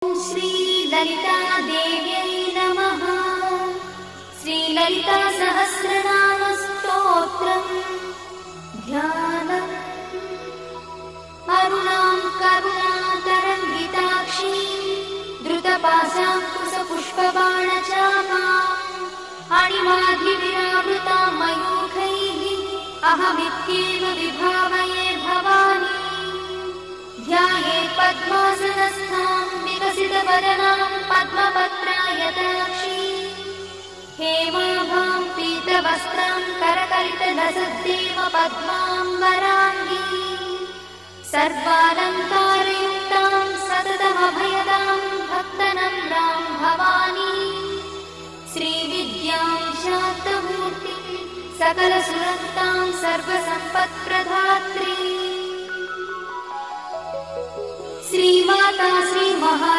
श्री ललिता देव्यै नमः। श्री ललिता सहस्रनाम स्तोत्रम् ध्यानम्। अरुणां करुणातरङ्गिताक्षीं धृतपाशाङ्कुशपुष्पबाणचापाम् अणिमाधिविरावृतां मयूखैः अहमित्येव विभावये भवानी। ध्यायेत् पद्मासनस्थां विकसितवदनां पद्मपत्रायताक्षीं हेमाभां पीतवस्त्रां करकलितलसद्देव पद्माम्बराङ्गी सर्वालङ्कारयुक्तां सततमभयदां भक्तनम्रां भवानी। श्रीविद्यां शान्तमूर्तिं सकलसुरक्तां सर्वसम्पत्प्रदात्री श्रीमाता श्रीमहाराज